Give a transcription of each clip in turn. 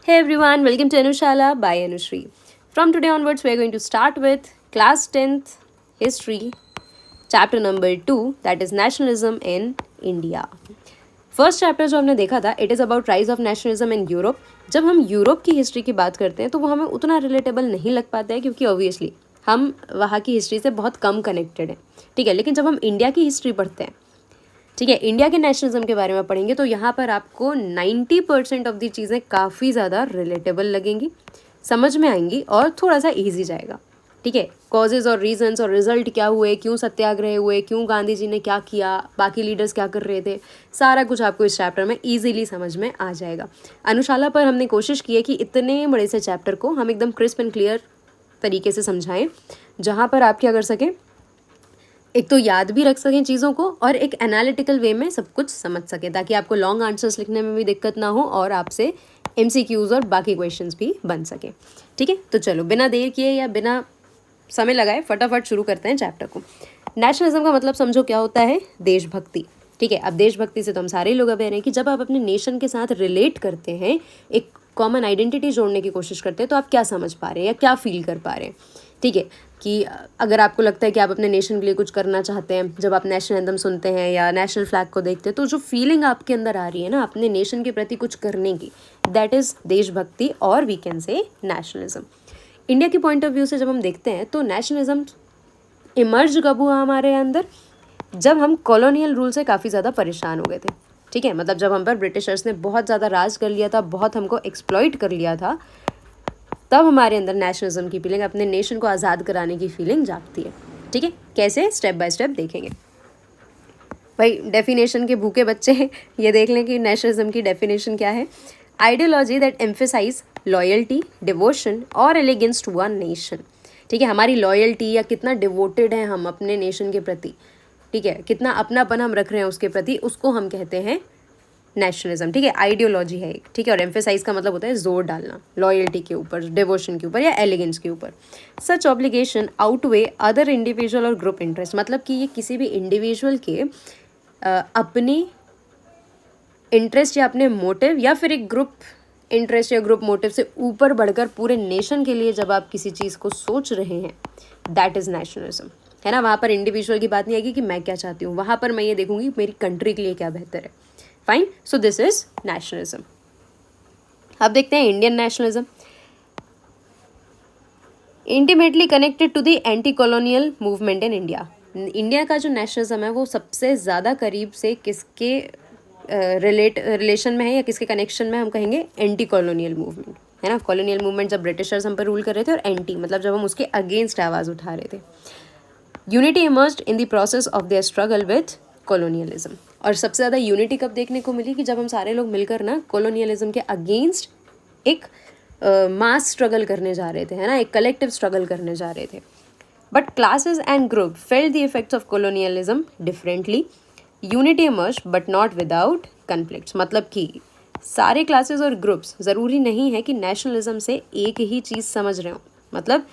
Hey everyone, welcome to Anushala by Anushri. From today onwards, we are going to start with class 10th history, chapter number 2, that is nationalism in India. First chapter जो हमने देखा था it is about rise of nationalism in Europe. जब हम Europe की history की बात करते हैं तो वो हमें उतना रिलेटेबल नहीं लग पाता है क्योंकि ऑब्वियसली हम वहाँ की हिस्ट्री से बहुत कम कनेक्टेड हैं. ठीक है, लेकिन जब हम इंडिया की हिस्ट्री पढ़ते हैं, ठीक है, इंडिया के नेशनलिज्म के बारे में पढ़ेंगे तो यहाँ पर आपको 90% ऑफ दी चीज़ें काफ़ी ज़्यादा रिलेटेबल लगेंगी, समझ में आएंगी और थोड़ा सा ईजी जाएगा. ठीक है, कॉजेज़ और रीजंस और रिजल्ट क्या हुए, क्यों सत्याग्रह हुए, क्यों गांधी जी ने क्या किया, बाकी लीडर्स क्या कर रहे थे, सारा कुछ आपको इस चैप्टर में ईजीली समझ में आ जाएगा. अनुशाला पर हमने कोशिश की है कि इतने बड़े से चैप्टर को हम एकदम क्रिस्प एंड क्लियर तरीके से समझाएं जहाँ पर आप क्या कर सकें, एक तो याद भी रख सकें चीज़ों को और एक एनालिटिकल वे में सब कुछ समझ सकें ताकि आपको लॉन्ग आंसर्स लिखने में भी दिक्कत ना हो और आपसे MCQs और बाकी क्वेश्चंस भी बन सके. ठीक है, तो चलो बिना देर किए या बिना समय लगाए फटाफट शुरू करते हैं चैप्टर को. नेशनलिज्म का मतलब समझो क्या होता है, देशभक्ति. ठीक है, अब देशभक्ति से तो हम सारे लोग अवेयर हैं कि जब आप अपने नेशन के साथ रिलेट करते हैं, एक कॉमन आइडेंटिटी जोड़ने की कोशिश करते हैं, तो आप क्या समझ पा रहे हैं या क्या फील कर पा रहे हैं. ठीक है, कि अगर आपको लगता है कि आप अपने नेशन के लिए कुछ करना चाहते हैं, जब आप नेशनल एंथम सुनते हैं या नेशनल फ्लैग को देखते हैं तो जो फीलिंग आपके अंदर आ रही है ना अपने नेशन के प्रति कुछ करने की, दैट इज़ देशभक्ति और we can say nationalism. India के पॉइंट ऑफ व्यू से जब हम देखते हैं तो नेशनलिज्म इमर्ज कब हुआ हमारे अंदर, जब हम कॉलोनियल रूल से काफ़ी ज़्यादा परेशान हो गए थे. ठीक है, मतलब जब हम पर ब्रिटिशर्स ने बहुत ज़्यादा राज कर लिया था, बहुत हमको एक्सप्लॉइट कर लिया था, तब हमारे अंदर नेशनलिज्म की फीलिंग, अपने नेशन को आज़ाद कराने की फीलिंग जागती है. ठीक है, कैसे, स्टेप बाय स्टेप देखेंगे. भाई डेफिनेशन के भूखे बच्चे हैं, ये देख लें कि नेशनलिज्म की डेफिनेशन क्या है. Ideology that emphasize loyalty, devotion और एलिगेंस टू वन नेशन. ठीक है, हमारी लॉयल्टी या कितना डिवोटेड है हम अपने नेशन के प्रति, ठीक है, कितना अपनापन हम रख रहे हैं उसके प्रति, उसको हम कहते हैं नेशनलिज्म. ठीक है, आइडियोलॉजी है एक. ठीक है, और एम्फेसाइज का मतलब होता है जोर डालना, लॉयल्टी के ऊपर, डिवोशन के ऊपर या एलिगेंस के ऊपर. Such obligation outweigh other individual और ग्रुप इंटरेस्ट, मतलब कि ये किसी भी इंडिविजुअल के अपने इंटरेस्ट या अपने मोटिव या फिर एक ग्रुप इंटरेस्ट या ग्रुप मोटिव से ऊपर बढ़कर पूरे नेशन के लिए जब आप किसी चीज़ को सोच रहे हैं, दैट इज़ नेशनलिज्म. है ना, वहाँ पर इंडिविजुअल की बात नहीं आएगी कि मैं क्या चाहती हूँ, वहाँ पर मैं ये देखूंगी मेरी कंट्री के लिए क्या बेहतर है. Fine, so this is nationalism. अब देखते हैं Indian nationalism. Intimately connected to the anti colonial movement in India. India का जो नेशनलिज्म है वो सबसे ज़्यादा करीब से किसके रिलेशन में है या किसके कनेक्शन में, हम कहेंगे एंटी कॉलोनियल मूवमेंट. है ना, कॉलोनियल मूवमेंट जब ब्रिटिशर्स हम पर रूल कर रहे थे, और एंटी मतलब जब हम उसके अगेंस्ट आवाज़ उठा रहे थे. Unity emerged in the process of their struggle with colonialism. और सबसे ज़्यादा यूनिटी कब देखने को मिली कि जब हम सारे लोग मिलकर ना कॉलोनियलिज्म के अगेंस्ट एक मास स्ट्रगल करने जा रहे थे, है ना, एक कलेक्टिव स्ट्रगल करने जा रहे थे. But classes and group felt the effects of colonialism differently. Unity emerge but not without conflicts, मतलब कि सारे क्लासेस और ग्रुप्स ज़रूरी नहीं है कि नेशनलिज्म से एक ही चीज़ समझ रहे हो. मतलब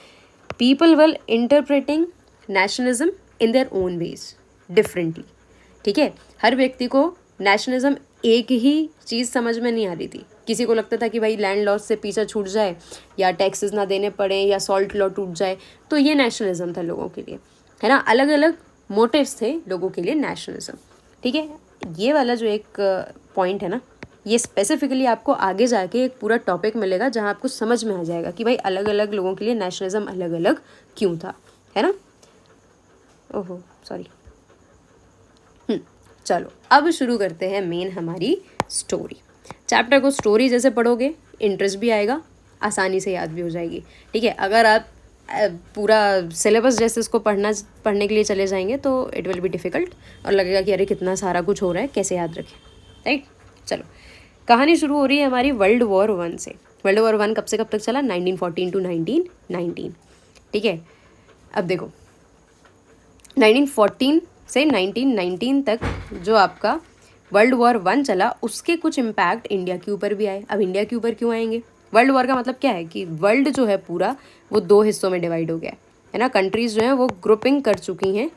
people will interpreting nationalism in their own ways differently. ठीक है, हर व्यक्ति को नेशनलिज्म एक ही चीज़ समझ में नहीं आ रही थी. किसी को लगता था कि भाई लैंड लॉस से पीछा छूट जाए या टैक्सेस ना देने पड़े या सॉल्ट लॉ टूट जाए, तो ये नेशनलिज्म था लोगों के लिए. है ना, अलग अलग मोटिव्स थे लोगों के लिए नेशनलिज्म. ठीक है, ये वाला जो एक पॉइंट है ना, ये स्पेसिफिकली आपको आगे जाके एक पूरा टॉपिक मिलेगा जहाँ आपको समझ में आ जाएगा कि भाई अलग अलग लोगों के लिए नेशनलिज्म अलग अलग क्यों था. है ना, ओहो सॉरी. चलो अब शुरू करते हैं मेन हमारी स्टोरी. चैप्टर को स्टोरी जैसे पढ़ोगे इंटरेस्ट भी आएगा, आसानी से याद भी हो जाएगी. ठीक है, अगर आप पूरा सिलेबस जैसे इसको पढ़ने के लिए चले जाएंगे तो इट विल बी डिफ़िकल्ट और लगेगा कि अरे कितना सारा कुछ हो रहा है, कैसे याद रखें. राइट, चलो कहानी शुरू हो रही है हमारी वर्ल्ड वॉर 1 से. वर्ल्ड वॉर 1 कब से कब तक चला, 1914 टू 1919. ठीक है, अब देखो 1914 से 1919 तक जो आपका वर्ल्ड वॉर 1 चला, उसके कुछ इम्पैक्ट इंडिया के ऊपर भी आए. अब इंडिया के ऊपर क्यों आएंगे, वर्ल्ड वॉर का मतलब क्या है कि वर्ल्ड जो है पूरा वो 2 हिस्सों में डिवाइड हो गया है ना. कंट्रीज़ जो हैं वो ग्रुपिंग कर चुकी हैं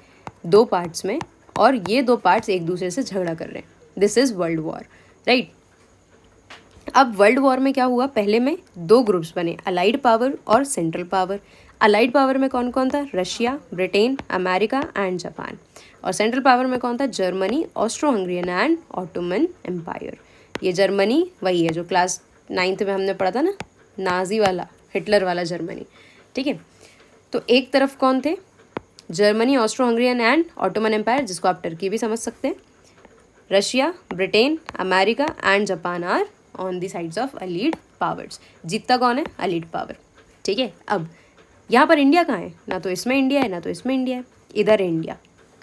2 पार्ट्स में और ये 2 पार्ट्स एक दूसरे से झगड़ा कर रहे हैं. This is world war. Right, अब वर्ल्ड वॉर में क्या हुआ, पहले में दो ग्रुप्स बने, अलाइड पावर और सेंट्रल पावर। अलाइड पावर में कौन कौन था, Russia, Britain, America and Japan. और सेंट्रल पावर में कौन था, Germany, Austro Hungarian and Ottoman empire. ये जर्मनी वही है जो क्लास 9th में हमने पढ़ा था ना, नाजी वाला, हिटलर वाला जर्मनी। ठीक है, तो एक तरफ कौन थे, Germany, Austro Hungarian and Ottoman empire, जिसको आप टर्की भी समझ सकते हैं। Russia, Britain, America and Japan are on the sides of Allied powers. जीतता कौन है, अलीड पावर। ठीक है, अब यहाँ पर इंडिया कहाँ है, ना तो इसमें इंडिया है ना तो इसमें इंडिया है, इधर है इंडिया।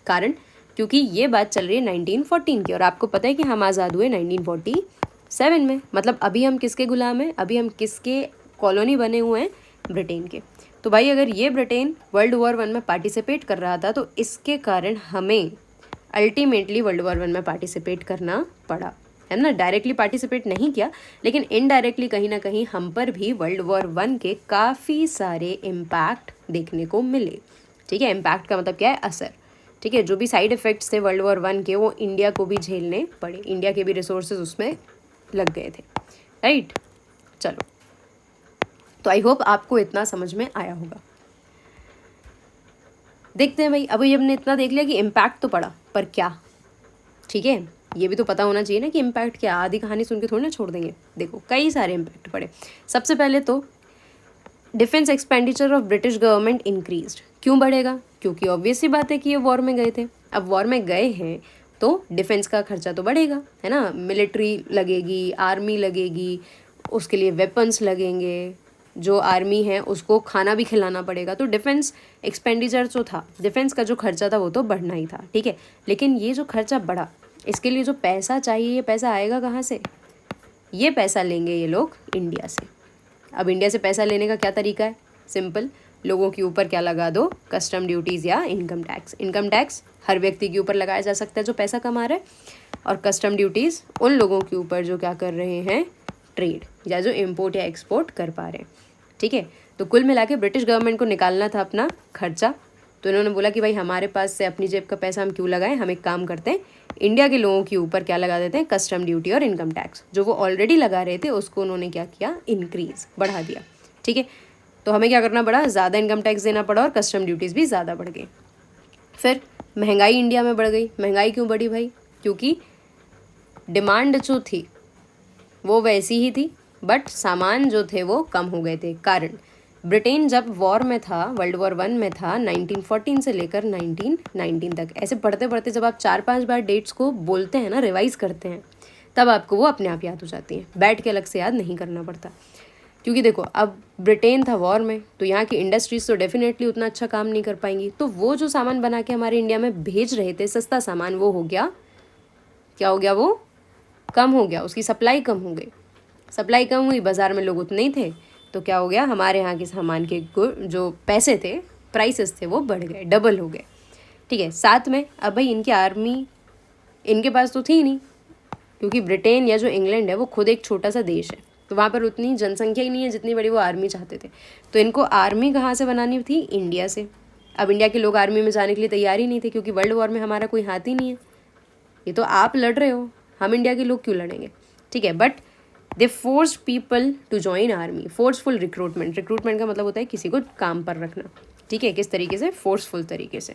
कारण क्योंकि ये बात चल रही है 1914 की, और आपको पता है कि हम आज़ाद हुए 1947 में। मतलब अभी हम किसके गुलाम हैं, अभी हम किसके कॉलोनी बने हुए हैं, ब्रिटेन के। तो भाई अगर ये ब्रिटेन वर्ल्ड वॉर 1 में पार्टिसिपेट कर रहा था तो इसके कारण हमें अल्टीमेटली वर्ल्ड वॉर 1 में पार्टिसिपेट करना पड़ा, है ना। डायरेक्टली पार्टिसिपेट नहीं किया, लेकिन इनडायरेक्टली कहीं ना कहीं हम पर भी वर्ल्ड वॉर 1 के काफ़ी सारे इम्पैक्ट देखने को मिले। ठीक है, इम्पैक्ट का मतलब क्या है, असर। ठीक है, जो भी साइड इफ़ेक्ट्स थे वर्ल्ड वॉर 1 के वो इंडिया को भी झेलने पड़े, इंडिया के भी रिसोर्सेज उसमें लग गए थे। राइट, चलो, तो आई होप आपको इतना समझ में आया होगा। देखते हैं भाई, अभी हमने इतना देख लिया कि इम्पैक्ट तो पड़ा, पर क्या। ठीक है, ये भी तो पता होना चाहिए ना कि इम्पैक्ट क्या, आधी कहानी सुन के थोड़ी ना छोड़ देंगे। देखो कई सारे इम्पैक्ट पड़े। सबसे पहले तो defence expenditure of British government increased. क्यों बढ़ेगा, क्योंकि ऑब्वियस सी बात है कि ये वॉर में गए थे। अब वॉर में गए हैं तो डिफेंस का खर्चा तो बढ़ेगा, है ना। मिलिट्री लगेगी, आर्मी लगेगी, उसके लिए वेपन्स लगेंगे, जो आर्मी है उसको खाना भी खिलाना पड़ेगा। तो डिफेंस एक्सपेंडिचर जो था, डिफेंस का जो खर्चा था वो तो बढ़ना ही था। ठीक है, लेकिन ये जो खर्चा बढ़ा, इसके लिए जो पैसा चाहिए, ये पैसा आएगा कहाँ से, ये पैसा लेंगे ये लोग इंडिया से। अब इंडिया से पैसा लेने का क्या तरीका है, सिंपल, लोगों के ऊपर क्या लगा दो, कस्टम ड्यूटीज़ या इनकम टैक्स। इनकम टैक्स हर व्यक्ति के ऊपर लगाया जा सकता है जो पैसा कमा रहा है, और कस्टम ड्यूटीज़ उन लोगों के ऊपर जो क्या कर रहे हैं, ट्रेड या जो इम्पोर्ट या एक्सपोर्ट कर पा रहे हैं। ठीक है, तो कुल मिला के ब्रिटिश गवर्नमेंट को निकालना था अपना खर्चा, तो इन्होंने बोला कि भाई हमारे पास से अपनी जेब का पैसा हम क्यों लगाएं, हम एक काम करते हैं, इंडिया के लोगों के ऊपर क्या लगा देते हैं, कस्टम ड्यूटी और इनकम टैक्स। जो वो ऑलरेडी लगा रहे थे उसको उन्होंने क्या किया, इंक्रीज, बढ़ा दिया। ठीक है, तो हमें क्या करना पड़ा, ज़्यादा इनकम टैक्स देना पड़ा और कस्टम ड्यूटीज़ भी ज़्यादा बढ़ गई। फिर महंगाई इंडिया में बढ़ गई। महंगाई क्यों बढ़ी भाई, क्योंकि डिमांड जो थी वो वैसी ही थी, बट सामान जो थे वो कम हो गए थे। कारण ब्रिटेन जब वॉर में था, वर्ल्ड वॉर 1 में था, 1914 से लेकर 1919 तक। ऐसे पढ़ते पढ़ते जब आप 4-5 बार डेट्स को बोलते हैं ना, रिवाइज करते हैं, तब आपको वो अपने आप याद हो जाती हैं, बैठ के अलग से याद नहीं करना पड़ता। क्योंकि देखो, अब ब्रिटेन था वॉर में, तो यहाँ की इंडस्ट्रीज तो डेफिनेटली उतना अच्छा काम नहीं कर पाएंगी, तो वो जो सामान बना के हमारे इंडिया में भेज रहे थे, सस्ता सामान, वो हो गया, क्या हो गया, वो कम हो गया, उसकी सप्लाई कम हो गई। सप्लाई कम हुई, बाज़ार में लोग उतने ही थे, तो क्या हो गया, हमारे यहाँ के सामान के जो पैसे थे, प्राइसेस थे, वो बढ़ गए, डबल हो गए। ठीक है, साथ में अब भाई इनकी आर्मी इनके पास तो थी नहीं, क्योंकि ब्रिटेन या जो इंग्लैंड है वो खुद एक छोटा सा देश है, तो वहाँ पर उतनी जनसंख्या ही नहीं है जितनी बड़ी वो आर्मी चाहते थे। तो इनको आर्मी कहाँ से बनानी थी, इंडिया से। अब इंडिया के लोग आर्मी में जाने के लिए तैयार ही नहीं थे, क्योंकि वर्ल्ड वॉर में हमारा कोई हाथ ही नहीं है, ये तो आप लड़ रहे हो, हम इंडिया के लोग क्यों लड़ेंगे। ठीक है, but they force people to join army. Forceful recruitment, recruitment का मतलब होता है किसी को काम पर रखना। ठीक है, किस तरीके से, फोर्सफुल तरीके से।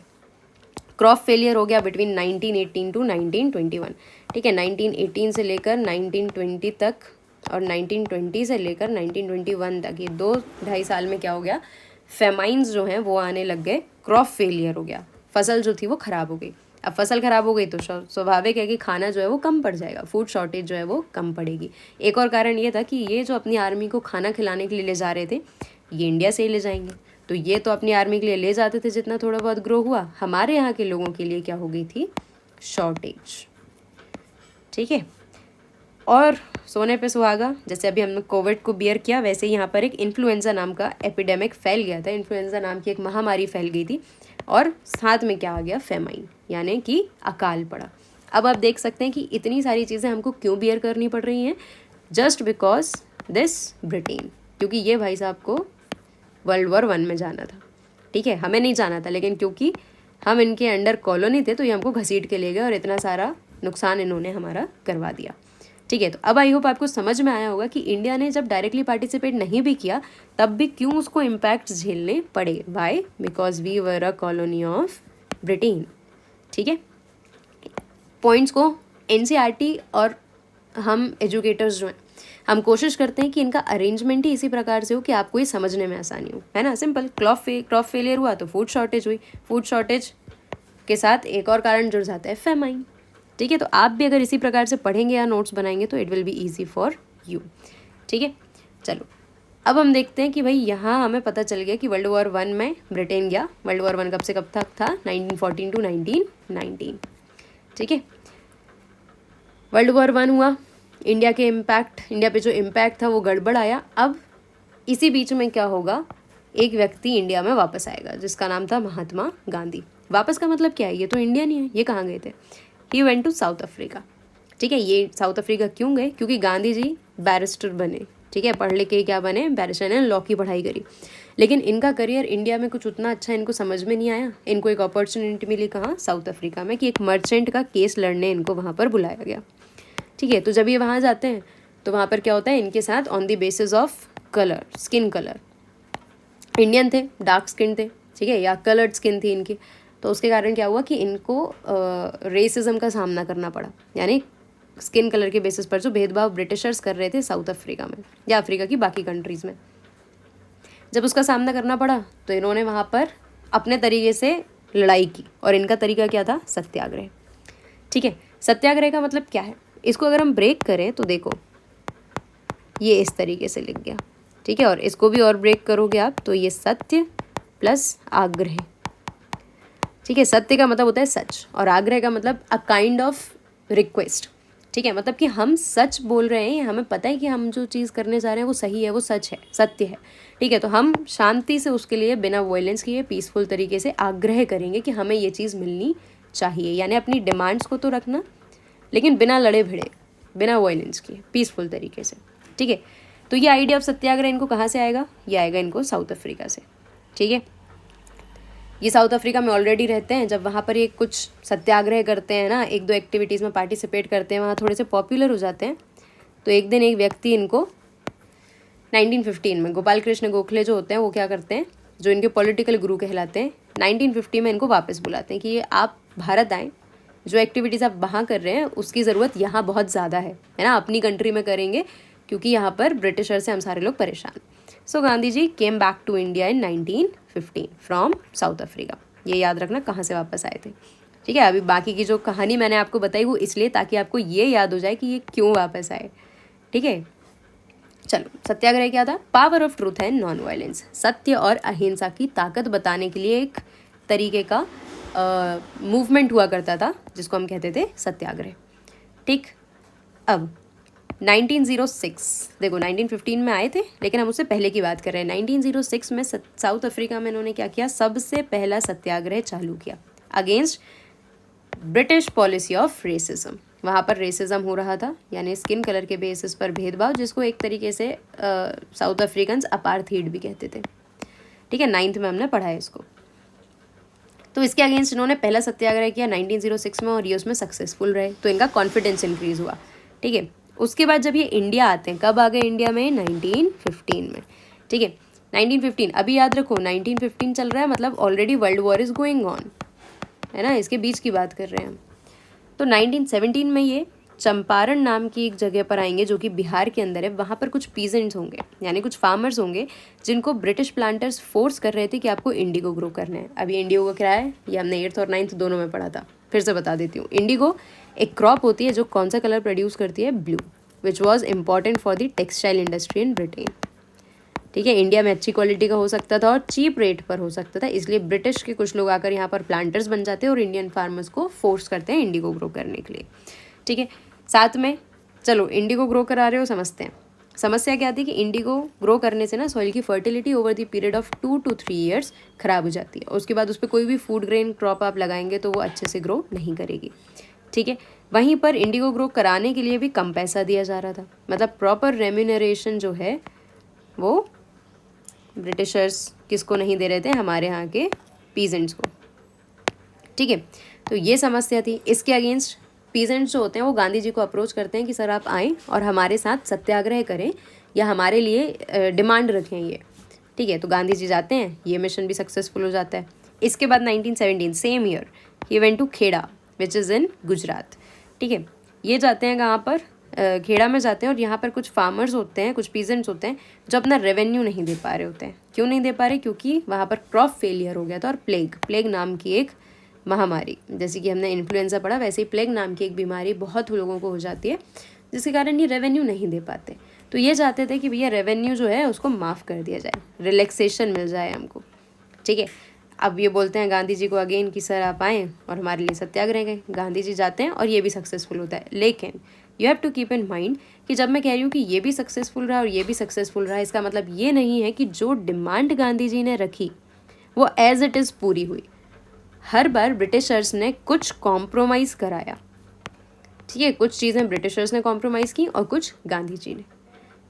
क्रॉप फेलियर हो गया बिटवीन 1918 टू 1921। ठीक है, 1918 से लेकर 1920 तक और 1920 से लेकर 1921 तक, ये 2-2.5 साल में क्या हो गया, फेमाइन्स जो हैं वो आने लग गए, क्रॉप फेलियर हो गया, फसल जो थी वो ख़राब हो गई। अब फसल ख़राब हो गई तो स्वाभाविक है कि खाना जो है वो कम पड़ जाएगा, फूड शॉर्टेज जो है वो कम पड़ेगी। एक और कारण ये था कि ये जो अपनी आर्मी को खाना खिलाने के लिए ले जा रहे थे, ये इंडिया से ही ले जाएंगे, तो ये तो अपनी आर्मी के लिए ले जाते थे जितना थोड़ा बहुत ग्रो हुआ, हमारे यहाँ के लोगों के लिए क्या हो गई थी, शॉर्टेज। ठीक है, और सोने पे सुहागा, जैसे अभी हमने कोविड को बियर किया, वैसे ही यहाँ पर एक इन्फ्लुएंजा नाम का एपिडेमिक फैल गया था, इन्फ्लुएंजा नाम की एक महामारी फैल गई थी, और साथ में क्या आ गया, फेमाइन, यानी कि अकाल पड़ा। अब आप देख सकते हैं कि इतनी सारी चीज़ें हमको क्यों बियर करनी पड़ रही हैं, जस्ट बिकॉज दिस ब्रिटेन, क्योंकि ये भाई साहब को वर्ल्ड वॉर 1 में जाना था। ठीक है, हमें नहीं जाना था, लेकिन क्योंकि हम इनके अंडर कॉलोनी थे तो ये हमको घसीट के ले गए और इतना सारा नुकसान इन्होंने हमारा करवा दिया। ठीक है, तो अब आई होप आपको समझ में आया होगा कि इंडिया ने जब डायरेक्टली पार्टिसिपेट नहीं भी किया तब भी क्यों उसको इम्पैक्ट झेलने पड़े। Why? Because we were a colony of Britain. ठीक है, पॉइंट्स को एनसीईआरटी और हम एजुकेटर्स जो हैं हम कोशिश करते हैं कि इनका अरेंजमेंट ही इसी प्रकार से हो कि आपको ये समझने में आसानी हो, है ना। सिंपल, क्रॉप फेलियर हुआ तो फूड शॉर्टेज हुई, फूड शॉर्टेज के साथ एक और कारण जुड़ जाता है, फेमाइन। ठीक है, तो आप भी अगर इसी प्रकार से पढ़ेंगे या नोट्स बनाएंगे तो it will be easy for you. ठीक है, चलो अब हम देखते हैं कि भाई यहाँ हमें पता चल गया कि वर्ल्ड वॉर 1 में ब्रिटेन गया। वर्ल्ड वॉर 1 कब से कब तक था? 1914 to 1919। ठीक है, वर्ल्ड वॉर 1 हुआ, इंडिया पे जो इम्पैक्ट था वो गड़बड़ आया। अब इसी बीच में क्या होगा, एक व्यक्ति इंडिया में वापस आएगा जिसका नाम था महात्मा गांधी। वापस का मतलब क्या है? ये तो इंडिया नहीं है, ये कहाँ गए थे? He went to South Africa. ठीक है, ये साउथ अफ्रीका क्यों गए? क्योंकि गांधी जी बैरिस्टर बने। ठीक है, पढ़ लिख के क्या बने? बैरिस्टर ने लॉ की पढ़ाई करी। लेकिन इनका करियर इंडिया में कुछ उतना अच्छा इनको समझ में नहीं आया। इनको एक अपॉर्चुनिटी मिली कहाँ? साउथ अफ्रीका में, कि एक मर्चेंट का केस लड़ने इनको वहाँ पर बुलाया गया। ठीक है, तो जब ये वहाँ जाते हैं तो वहाँ पर क्या होता है, इनके साथ on the basis of colour, skin colour, Indian थे, डार्क स्किन थे, ठीक है, या कलर्ड स्किन थी इनकी, तो उसके कारण क्या हुआ कि इनको रेसिज्म का सामना करना पड़ा। यानी स्किन कलर के बेसिस पर जो भेदभाव ब्रिटिशर्स कर रहे थे साउथ अफ्रीका में या अफ्रीका की बाकी कंट्रीज़ में, जब उसका सामना करना पड़ा तो इन्होंने वहाँ पर अपने तरीके से लड़ाई की। और इनका तरीका क्या था? सत्याग्रह। ठीक है, सत्याग्रह का मतलब क्या है? इसको अगर हम ब्रेक करें तो देखो ये इस तरीके से लिख गया। ठीक है, और इसको भी और ब्रेक करोगे आप तो ये सत्य प्लस आग्रह। ठीक है, सत्य का मतलब होता है सच और आग्रह का मतलब अ काइंड ऑफ रिक्वेस्ट। ठीक है, मतलब कि हम सच बोल रहे हैं, हमें पता है कि हम जो चीज़ करने जा रहे हैं वो सही है, वो सच है, सत्य है। ठीक है, तो हम शांति से उसके लिए बिना वायलेंस किए पीसफुल तरीके से आग्रह करेंगे कि हमें ये चीज़ मिलनी चाहिए। यानी अपनी डिमांड्स को तो रखना लेकिन बिना लड़े भिड़े, बिना वायलेंस किए, पीसफुल तरीके से। ठीक है, तो ये आइडिया ऑफ सत्याग्रह इनको कहाँ से आएगा? ये आएगा इनको साउथ अफ्रीका से। ठीक है, ये साउथ अफ्रीका में ऑलरेडी रहते हैं। जब वहाँ पर ये कुछ सत्याग्रह करते हैं ना, एक दो एक्टिविटीज़ में पार्टिसिपेट करते हैं, वहाँ थोड़े से पॉपुलर हो जाते हैं, तो एक दिन एक व्यक्ति इनको 1915 में गोपाल कृष्ण गोखले जो होते हैं वो क्या करते हैं, जो इनके पॉलिटिकल गुरु कहलाते हैं, 1950 में इनको वापस बुलाते हैं कि ये आप भारत आएँ, जो एक्टिविटीज़ आप वहाँ कर रहे हैं उसकी ज़रूरत यहाँ बहुत ज़्यादा है ना, अपनी कंट्री में करेंगे क्योंकि यहाँ पर ब्रिटिशर से हम सारे लोग परेशान। So Gandhi ji came back to India in 1915 from South Africa. ये याद रखना कहाँ से वापस आए थे। ठीक है, अभी बाकी की जो कहानी मैंने आपको बताई वो इसलिए ताकि आपको ये याद हो जाए कि ये क्यों वापस आए। ठीक है, चलो सत्याग्रह क्या था? Power of truth and non violence, सत्य और अहिंसा की ताकत बताने के लिए एक तरीके का मूवमेंट हुआ करता था जिसको हम कहते थे सत्याग्रह। ठीक, अब 1906, देखो 1915 में आए थे लेकिन हम उससे पहले की बात कर रहे हैं। 1906 में साउथ अफ्रीका में इन्होंने क्या किया? सबसे पहला सत्याग्रह चालू किया against British policy of racism. वहाँ पर रेसिज्म हो रहा था, यानी स्किन कलर के बेसिस पर भेदभाव, जिसको एक तरीके से साउथ अफ्रीकन्स अपार्थीड भी कहते थे। ठीक है, 9th में हमने पढ़ा है इसको। तो इसके अगेंस्ट इन्होंने पहला सत्याग्रह किया 1906 में और ये उसमें सक्सेसफुल रहे, तो इनका कॉन्फिडेंस इंक्रीज हुआ। ठीक है, उसके बाद जब ये इंडिया आते हैं, कब आ गए इंडिया में? 1915 में। ठीक है, 1915, अभी याद रखो 1915 चल रहा है, मतलब already world war is going on, है ना, इसके बीच की बात कर रहे हैं हम। तो 1917 में ये चंपारण नाम की एक जगह पर आएंगे जो कि बिहार के अंदर है। वहाँ पर कुछ पीजेंट्स होंगे, यानी कुछ फार्मर्स होंगे जिनको ब्रिटिश प्लांटर्स फोर्स कर रहे थे कि आपको इंडिगो ग्रो करना है। अभी इंडिगो क्या है ये हमने 8th और 9th दोनों में पढ़ा था, फिर से बता देती हूँ। इंडिगो एक क्रॉप होती है जो कौन सा कलर प्रोड्यूस करती है? Blue, which was important for the textile industry in Britain. ठीक है, इंडिया में अच्छी क्वालिटी का हो सकता था और चीप रेट पर हो सकता था, इसलिए ब्रिटिश के कुछ लोग आकर यहाँ पर प्लांटर्स बन जाते हैं और इंडियन फार्मर्स को फोर्स करते हैं इंडिगो ग्रो करने के लिए। ठीक है, साथ में चलो इंडिगो ग्रो करा रहे हो, समझते हैं समस्या क्या थी कि इंडिगो ग्रो करने से ना सॉइल की fertility over the period of 2 to 3 years खराब हो जाती है और उसके बाद उस पर कोई भी फूड ग्रेन क्रॉप आप लगाएंगे तो वो अच्छे से ग्रो नहीं करेगी। ठीक है, वहीं पर इंडिगो ग्रो कराने के लिए भी कम पैसा दिया जा रहा था, मतलब प्रॉपर रेम्यूनरेशन जो है वो ब्रिटिशर्स किसको नहीं दे रहे थे? हमारे यहाँ के पीजेंट्स को। ठीक है, तो ये समस्या थी। इसके अगेंस्ट पीजेंट्स जो होते हैं वो गांधी जी को अप्रोच करते हैं कि सर आप आएँ और हमारे साथ सत्याग्रह करें या हमारे लिए डिमांड रखें ये, ठीक है। तो गांधी जी जाते हैं, ये मिशन भी सक्सेसफुल हो जाता है। इसके बाद 1917 same year he went to Kheda which is in Gujarat, ठीक है। ये जाते हैं कहाँ पर, खेड़ा में जाते हैं, और यहाँ पर कुछ फार्मर्स होते हैं, कुछ पीजेंट्स होते हैं जो अपना रेवेन्यू नहीं दे पा रहे होते हैं। क्यों नहीं दे पा रहे? क्योंकि वहाँ पर क्रॉप फेलियर हो गया था और प्लेग नाम की एक महामारी, जैसे कि हमने इन्फ्लुएंजा पढ़ा वैसे ही प्लेग नाम की एक बीमारी बहुत लोगों को हो जाती है, जिसके कारण ये रेवेन्यू नहीं दे पाते। तो ये चाहते थे कि भैया रेवेन्यू जो है उसको माफ़ कर दिया जाए, रिलैक्सेशन मिल जाए हमको, ठीक है। अब ये बोलते हैं गांधी जी को अगेन कि सर आप आएँ और हमारे लिए सत्याग्रह करें। गांधी जी जाते हैं और ये भी सक्सेसफुल होता है। लेकिन you have to keep in mind कि जब मैं कह रही हूँ कि ये भी सक्सेसफुल रहा और ये भी सक्सेसफुल रहा, इसका मतलब ये नहीं है कि जो डिमांड गांधी जी ने रखी वो एज इट इज़ पूरी हुई। हर बार ब्रिटिशर्स ने कुछ कॉम्प्रोमाइज़ कराया, ठीक है। कुछ चीज़ें ब्रिटिशर्स ने कॉम्प्रोमाइज़ की और कुछ गांधी जी ने।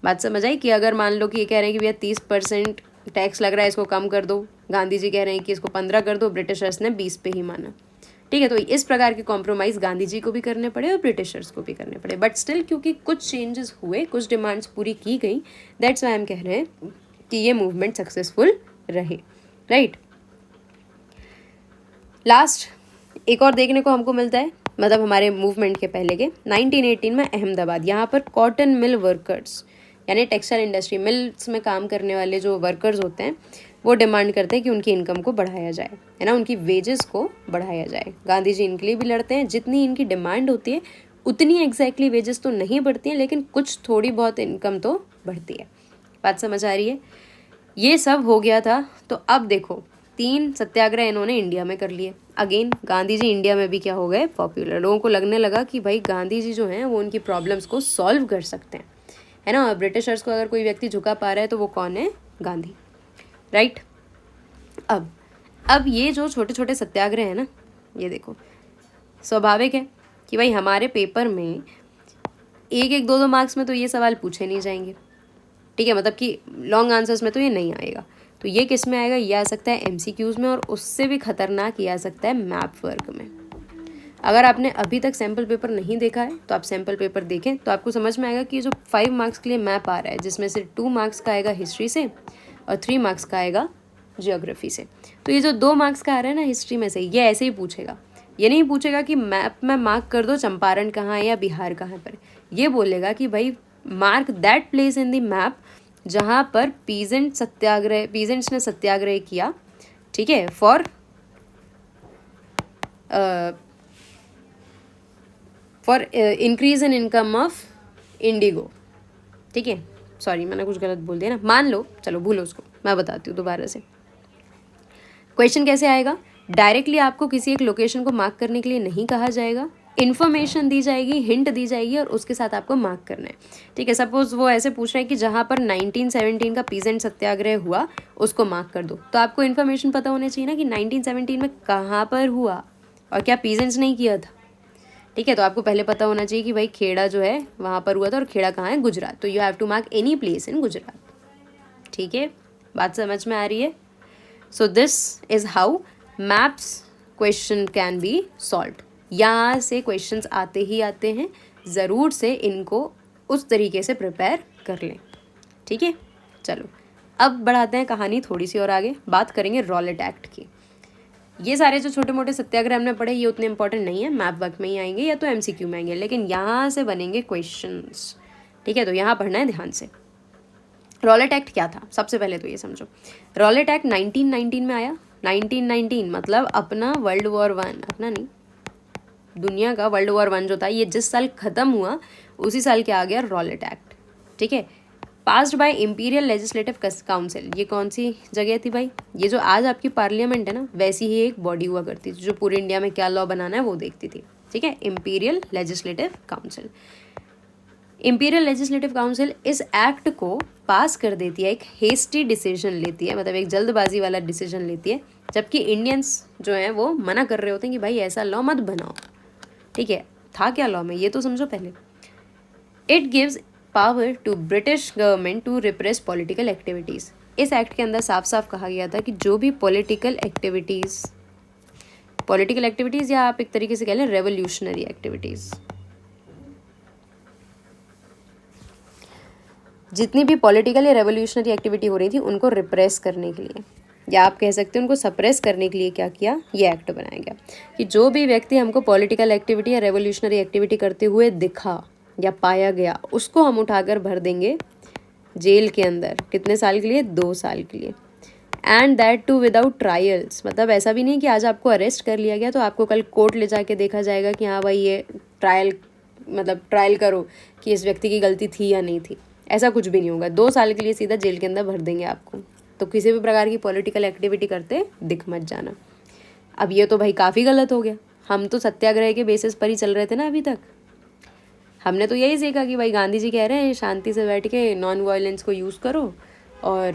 बात समझ आई कि अगर मान लो कि ये कह रहे हैं कि भैया 30% टैक्स लग रहा है, इसको कम कर दो, गांधी जी कह रहे हैं कि इसको 15 कर दो, ब्रिटिशर्स ने 20 पे ही माना, ठीक है। तो इस प्रकार के कॉम्प्रोमाइज़ गांधी जी को भी करने पड़े और ब्रिटिशर्स को भी करने पड़े, बट स्टिल क्योंकि कुछ चेंजेस हुए, कुछ डिमांड्स पूरी की गई, दैट्स वाई हम कह रहे हैं कि ये मूवमेंट सक्सेसफुल रहे, राइट। लास्ट एक और देखने को हमको मिलता है, मतलब हमारे मूवमेंट के पहले के 1918 में अहमदाबाद, यहाँ पर कॉटन मिल वर्कर्स यानी टेक्सटाइल इंडस्ट्री मिल्स में काम करने वाले जो वर्कर्स होते हैं वो डिमांड करते हैं कि उनकी इनकम को बढ़ाया जाए, है ना, उनकी वेजेस को बढ़ाया जाए। गांधी जी इनके लिए भी लड़ते हैं, जितनी इनकी डिमांड होती है उतनी एग्जैक्टली वेजेस तो नहीं बढ़ती हैं, लेकिन कुछ थोड़ी बहुत इनकम तो बढ़ती है। बात समझ आ रही है? ये सब हो गया था। तो अब देखो 3 सत्याग्रह इन्होंने इंडिया में कर लिए। अगेन गांधी जी इंडिया में भी क्या हो गए, पॉपुलर। लोगों को लगने लगा कि भाई गांधी जी जो हैं वो उनकी प्रॉब्लम्स को सॉल्व कर सकते हैं, है ना। और ब्रिटिशर्स को अगर कोई व्यक्ति झुका पा रहा है तो वो कौन है? गांधी, राइट। अब ये जो छोटे छोटे सत्याग्रह है ना, ये देखो स्वाभाविक है कि भाई हमारे पेपर में 1-1, 2-2 मार्क्स में तो ये सवाल पूछे नहीं जाएंगे, ठीक है। मतलब कि लॉन्ग आंसर्स में तो ये नहीं आएगा। तो ये किस में आएगा? ये आ सकता है MCQs में, और उससे भी खतरनाक ये आ सकता है मैप वर्क में। अगर आपने अभी तक सैम्पल पेपर नहीं देखा है तो आप सैम्पल पेपर देखें, तो आपको समझ में आएगा कि जो 5 मार्क्स के लिए मैप आ रहा है, जिसमें से 2 मार्क्स का आएगा हिस्ट्री से और 3 मार्क्स का आएगा जियोग्राफी से। तो ये जो 2 मार्क्स का आ रहा है ना हिस्ट्री में से, ये ऐसे ही पूछेगा। ये नहीं पूछेगा कि मैप में मार्क कर दो चंपारण कहाँ है या बिहार कहाँ पर। ये बोलेगा कि भाई mark that place in the map जहाँ पर पीजेंट्स ने सत्याग्रह किया, ठीक है, for increase in income of Indigo, ठीक है। सॉरी मैंने कुछ गलत बोल दिया ना, मान लो, चलो भूलो उसको, मैं बताती हूँ दोबारा से। क्वेश्चन कैसे आएगा? डायरेक्टली आपको किसी एक लोकेशन को मार्क करने के लिए नहीं कहा जाएगा, इन्फॉर्मेशन दी जाएगी, हिंट दी जाएगी और उसके साथ आपको मार्क करना है, ठीक है। सपोज वो ऐसे पूछ रहे हैं कि जहाँ पर 1917 का पीजेंट सत्याग्रह हुआ उसको मार्क कर दो, तो आपको इन्फॉर्मेशन पता होना चाहिए ना कि 1917 में कहाँ पर हुआ और क्या पीजेंट्स नहीं किया था, ठीक है। तो आपको पहले पता होना चाहिए कि भाई खेड़ा जो है वहाँ पर हुआ था, और खेड़ा कहाँ है? गुजरात। तो you have to mark any place in Gujarat, ठीक है। बात समझ में आ रही है? So this is how maps question can be solved. यहाँ से क्वेश्चंस आते ही आते हैं, ज़रूर से इनको उस तरीके से प्रिपेयर कर लें, ठीक है। चलो अब बढ़ाते हैं कहानी थोड़ी सी और आगे, बात करेंगे रॉलेट एक्ट की। ये सारे जो छोटे मोटे सत्याग्रह हमने पढ़े ये उतने इंपॉर्टेंट नहीं है, मैप वर्क में ही आएंगे या तो MCQ में आएंगे, लेकिन यहाँ से बनेंगे क्वेश्चंस, ठीक है। तो यहाँ पढ़ना है ध्यान से। रॉलेट एक्ट क्या था? सबसे पहले तो ये समझो, रॉलेट एक्ट 1919 में आया। 1919 मतलब अपना World War I, अपना नहीं, दुनिया का World War I जो था, ये जिस साल ख़त्म हुआ उसी साल क्या आ गया? रॉलेट एक्ट, ठीक है। Passed by imperial legislative council. ये कौन सी जगह थी भाई? ये जो आज आपकी पार्लियामेंट है ना, वैसी ही एक बॉडी हुआ करती थी जो पूरे इंडिया में क्या लॉ बनाना है वो देखती थी, ठीक है। Imperial legislative council. Imperial legislative council इस एक्ट को पास कर देती है, एक हेस्टी डिसीजन लेती है, मतलब एक जल्दबाजी वाला डिसीजन लेती है, जबकि इंडियंस जो हैं वो मना कर रहे होते हैं कि भाई ऐसा लॉ मत बनाओ, ठीक है। था क्या लॉ में ये तो समझो पहले। It gives power to British government to repress political activities. इस एक्ट के अंदर साफ साफ कहा गया था कि जो भी पॉलिटिकल एक्टिविटीज़ पॉलिटिकल एक्टिविटीज़ या आप एक तरीके से कह लें रेवोल्यूशनरी एक्टिविटीज़। जितनी भी पॉलिटिकल या रेवोल्यूशनरी एक्टिविटी हो रही थी उनको रिप्रेस करने के लिए, या आप कह सकते हैं उनको सप्रेस करने के लिए क्या किया, ये एक्ट बनाया गया कि जो भी व्यक्ति हमको पॉलिटिकल एक्टिविटी या रेवोल्यूशनरी एक्टिविटी करते हुए दिखा या पाया गया उसको हम उठाकर भर देंगे जेल के अंदर। कितने साल के लिए? 2 साल के लिए। And that too without trials. मतलब ऐसा भी नहीं कि आज आपको अरेस्ट कर लिया गया तो आपको कल कोर्ट ले जाके देखा जाएगा कि हाँ भाई ये ट्रायल करो कि इस व्यक्ति की गलती थी या नहीं थी। ऐसा कुछ भी नहीं होगा। 2 साल के लिए सीधा जेल के अंदर भर देंगे आपको। तो किसी भी प्रकार की पॉलिटिकल एक्टिविटी करते दिख मत जाना। अब ये तो भाई काफ़ी गलत हो गया। हम तो सत्याग्रह के बेसिस पर ही चल रहे थे ना अभी तक। हमने तो यही सीखा कि भाई गांधी जी कह रहे हैं शांति से बैठ के नॉन वायलेंस को यूज़ करो और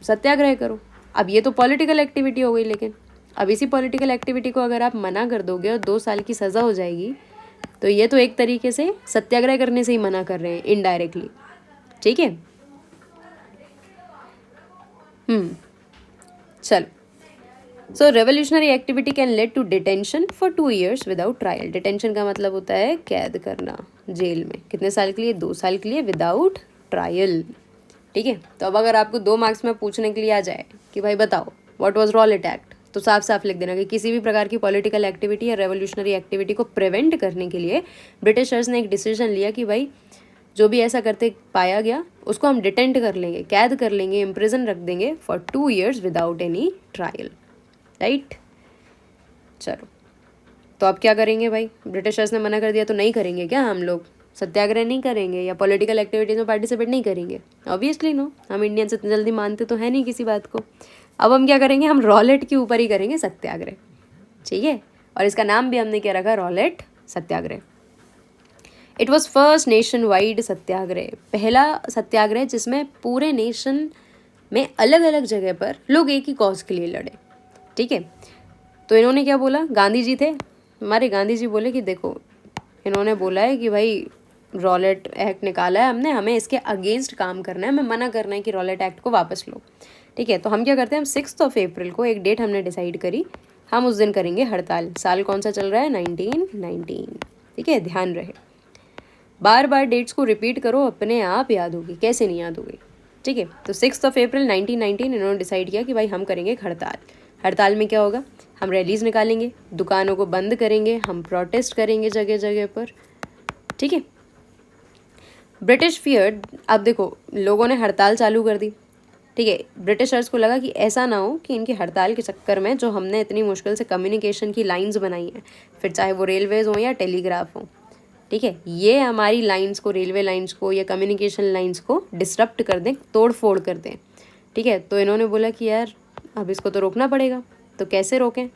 सत्याग्रह करो। अब ये तो पॉलिटिकल एक्टिविटी हो गई, लेकिन अब इसी पॉलिटिकल एक्टिविटी को अगर आप मना कर दोगे और 2 साल की सज़ा हो जाएगी तो ये तो एक तरीके से सत्याग्रह करने से ही मना कर रहे हैं इनडायरेक्टली। ठीक है, चलो। So revolutionary activity can lead to detention for 2 years without trial. Detention का मतलब होता है कैद करना जेल में। कितने साल के लिए? 2 साल के लिए विदाउट ट्रायल। ठीक है, तो अब अगर आपको 2 मार्क्स में पूछने के लिए आ जाए कि भाई बताओ व्हाट वाज रॉलेट एक्ट, तो साफ साफ लिख देना कि किसी भी प्रकार की पॉलिटिकल एक्टिविटी या रेवोल्यूशनरी एक्टिविटी को प्रिवेंट करने के लिए ब्रिटिशर्स ने एक डिसीजन लिया कि भाई जो भी ऐसा करते पाया गया उसको हम डिटेंट कर लेंगे, कैद कर लेंगे, इम्प्रिजन रख देंगे for 2 years without any trial. Right, चलो। तो अब क्या करेंगे भाई? ब्रिटिशर्स ने मना कर दिया तो नहीं करेंगे क्या हम लोग? सत्याग्रह नहीं करेंगे या पॉलिटिकल एक्टिविटीज़ में पार्टिसिपेट नहीं करेंगे? Obviously no. हम इंडियंस इतनी जल्दी मानते तो है नहीं किसी बात को। अब हम क्या करेंगे? हम रॉलेट के ऊपर ही करेंगे सत्याग्रह। ठीक है, और इसका नाम भी हमने क्या रखा? रॉलेट सत्याग्रह। It was first nationwide सत्याग्रह। पहला सत्याग्रह जिसमें पूरे नेशन में अलग अलग जगह पर लोग एक ही कॉज के लिए लड़े। ठीक है, तो इन्होंने क्या बोला? गांधी जी थे हमारे, गांधी जी बोले कि देखो इन्होंने बोला है कि भाई रॉलेट एक्ट निकाला है हमने, हमें इसके अगेंस्ट काम करना है, हमें मना करना है कि रॉलेट एक्ट को वापस लो। ठीक है, तो हम क्या करते हैं? हम 6 अप्रैल को एक डेट हमने डिसाइड करी, हम उस दिन करेंगे हड़ताल। साल कौन सा चल रहा है? 1919। ठीक है, ध्यान रहे, बार बार डेट्स को रिपीट करो, अपने आप याद होगी, कैसे नहीं याद होगी। ठीक है, तो 6 अप्रैल 1919 इन्होंने डिसाइड किया कि भाई हम करेंगे हड़ताल। हड़ताल में क्या होगा? हम रैलीज निकालेंगे, दुकानों को बंद करेंगे, हम प्रोटेस्ट करेंगे जगह जगह पर। ठीक है, ब्रिटिश फियर्ड। अब देखो लोगों ने हड़ताल चालू कर दी। ठीक है, ब्रिटिशर्स को लगा कि ऐसा ना हो कि इनकी हड़ताल के चक्कर में जो हमने इतनी मुश्किल से कम्युनिकेशन की लाइंस बनाई हैं, फिर चाहे वो रेलवेज़ हों या टेलीग्राफ हों, ठीक है, ये हमारी लाइंस को, रेलवे लाइंस को या कम्युनिकेशन लाइंस को डिसरप्ट कर दें, तोड़ फोड़ कर दें। ठीक है, तो इन्होंने बोला कि यार अब इसको तो रोकना पड़ेगा, तो कैसे रोकें?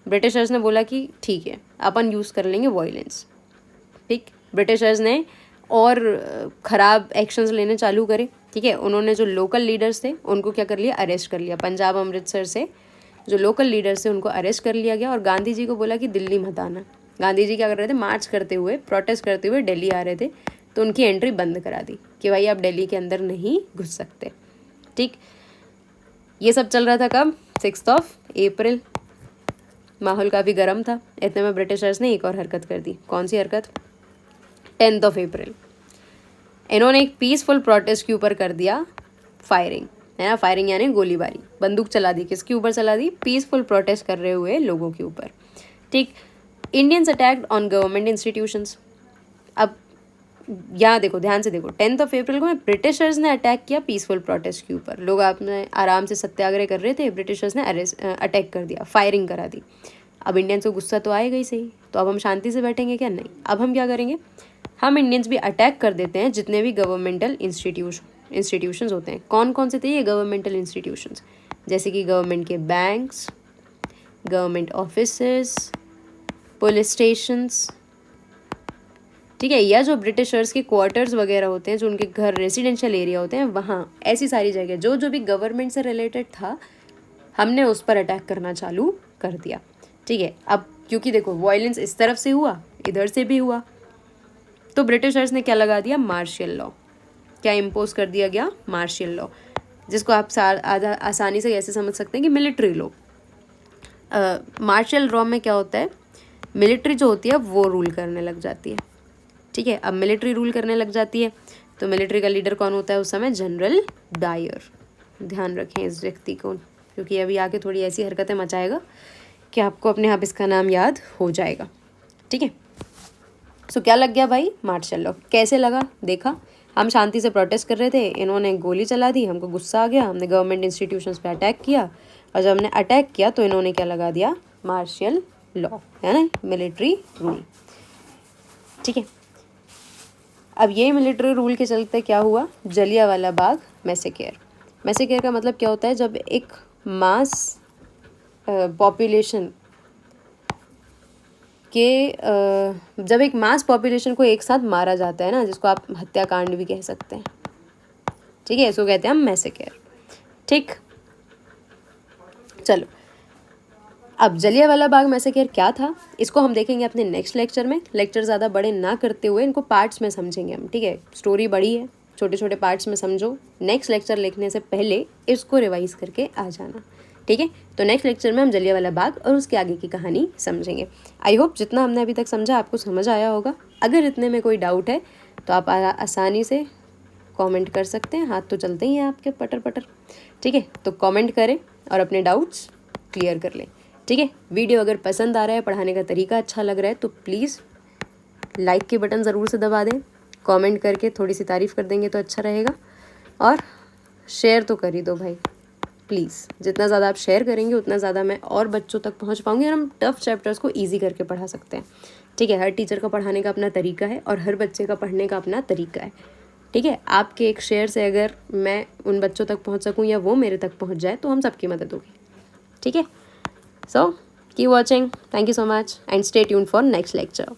ब्रिटिशर्स ने बोला कि ठीक है अपन यूज़ कर लेंगे वॉयलेंस। ठीक, ब्रिटिशर्स ने और ख़राब एक्शंस लेने चालू करे। ठीक है, उन्होंने जो लोकल लीडर्स थे उनको क्या कर लिया? अरेस्ट कर लिया। पंजाब अमृतसर से जो लोकल लीडर्स थे उनको अरेस्ट कर लिया गया और गांधी जी को बोला कि दिल्ली मत आना। गांधी जी क्या कर रहे थे? मार्च करते हुए, प्रोटेस्ट करते हुए दिल्ली आ रहे थे, तो उनकी एंट्री बंद करा दी कि भाई आप दिल्ली के अंदर नहीं घुस सकते। ठीक, ये सब चल रहा था कब? 6 अप्रैल। माहौल काफ़ी गर्म था। इतने में ब्रिटिशर्स ने एक और हरकत कर दी। कौन सी हरकत? 10 अप्रैल इन्होंने एक पीसफुल प्रोटेस्ट के ऊपर कर दिया फायरिंग, है ना? फायरिंग यानी गोलीबारी, बंदूक चला दी। किसके ऊपर चला दी? पीसफुल प्रोटेस्ट कर रहे हुए लोगों के ऊपर। ठीक, Indians attacked on government institutions. अब यहाँ देखो, ध्यान से देखो, 10 अप्रैल को ब्रिटिशर्स ने अटैक किया पीसफुल प्रोटेस्ट के ऊपर। लोग आपने आराम से सत्याग्रह कर रहे थे, ब्रिटिशर्स ने अटैक कर दिया, फायरिंग करा दी। अब इंडियंस को गुस्सा तो आएगा ही सही, तो अब हम शांति से बैठेंगे क्या? नहीं। अब हम क्या करेंगे? हम इंडियंस भी अटैक कर देते हैं जितने भी गवर्नमेंटल इंस्टीट्यूशंस होते हैं। कौन कौन से थे ये गवर्नमेंटल इंस्टीट्यूशंस? जैसे कि गवर्नमेंट के banks, government offices, police stations. ठीक है, या जो ब्रिटिशर्स के क्वार्टर्स वगैरह होते हैं, जो उनके घर रेजिडेंशियल एरिया होते हैं, वहाँ ऐसी सारी जगह जो जो भी गवर्नमेंट से रिलेटेड था, हमने उस पर अटैक करना चालू कर दिया। ठीक है, अब क्योंकि देखो वायलेंस इस तरफ से हुआ, इधर से भी हुआ, तो ब्रिटिशर्स ने क्या लगा दिया? Martial law. क्या इम्पोज कर दिया गया? मार्शियल लॉ, जिसको आप आसानी से ऐसे समझ सकते हैं कि मिलिट्री लॉ। मार्शल लॉ में क्या होता है, मिलिट्री जो होती है वो रूल करने लग जाती है, ठीक है। अब मिलिट्री रूल करने लग जाती है तो मिलिट्री का लीडर कौन होता है उस समय, जनरल डायर। ध्यान रखें इस व्यक्ति को, क्योंकि अभी आके थोड़ी ऐसी हरकतें मचाएगा कि आपको अपने आप इसका नाम याद हो जाएगा, ठीक है। सो क्या लग गया भाई, मार्शल लॉ। कैसे लगा, देखा, हम शांति से प्रोटेस्ट कर रहे थे, इन्होंने गोली चला दी, हमको गुस्सा आ गया, हमने गवर्नमेंट इंस्टीट्यूशंस पे अटैक किया, और जब हमने अटैक किया तो इन्होंने क्या लगा दिया, मार्शल लॉ, है ना, मिलिट्री रूल, ठीक है। अब ये मिलिट्री रूल के चलते क्या हुआ, जलियांवाला बाग मैसेकेयर। मैसेकेयर का मतलब क्या होता है, जब एक मास पॉपुलेशन जब एक मास पॉपुलेशन को एक साथ मारा जाता है ना, जिसको आप हत्याकांड भी कह सकते हैं, ठीक है, इसको कहते हैं हम मैसेकेयर, ठीक। चलो, अब जलियांवाला बाग मैसेकेयर क्या था, इसको हम देखेंगे अपने नेक्स्ट लेक्चर में। लेक्चर ज़्यादा बड़े ना करते हुए इनको पार्ट्स में समझेंगे हम, ठीक है। स्टोरी बड़ी है, छोटे छोटे पार्ट्स में समझो। नेक्स्ट लेक्चर लिखने से पहले इसको रिवाइज करके आ जाना, ठीक है। तो नेक्स्ट लेक्चर में हम जलियांवाला बाग और उसके आगे की कहानी समझेंगे। आई होप जितना हमने अभी तक समझा आपको समझ आया होगा। अगर इतने में कोई डाउट है तो आप आसानी से कमेंट कर सकते हैं, हाथ तो चलते ही हैं आपके पटर पटर, ठीक है। तो कमेंट करें और अपने डाउट्स क्लियर कर लें, ठीक है। वीडियो अगर पसंद आ रहा है, पढ़ाने का तरीका अच्छा लग रहा है तो प्लीज़ लाइक के बटन ज़रूर से दबा दें, कमेंट करके थोड़ी सी तारीफ़ कर देंगे तो अच्छा रहेगा, और शेयर तो कर ही दो भाई प्लीज़। जितना ज़्यादा आप शेयर करेंगे उतना ज़्यादा मैं और बच्चों तक पहुंच पाऊंगी और हम टफ चैप्टर्स को ईजी करके पढ़ा सकते हैं, ठीक है। हर टीचर का पढ़ाने का अपना तरीका है और हर बच्चे का पढ़ने का अपना तरीका है, ठीक है। आपके एक शेयर से अगर मैं उन बच्चों तक पहुँच सकूँ या वो मेरे तक पहुँच जाए तो हम सबकी मदद होगी, ठीक है। So keep watching. Thank you so much and stay tuned for next lecture.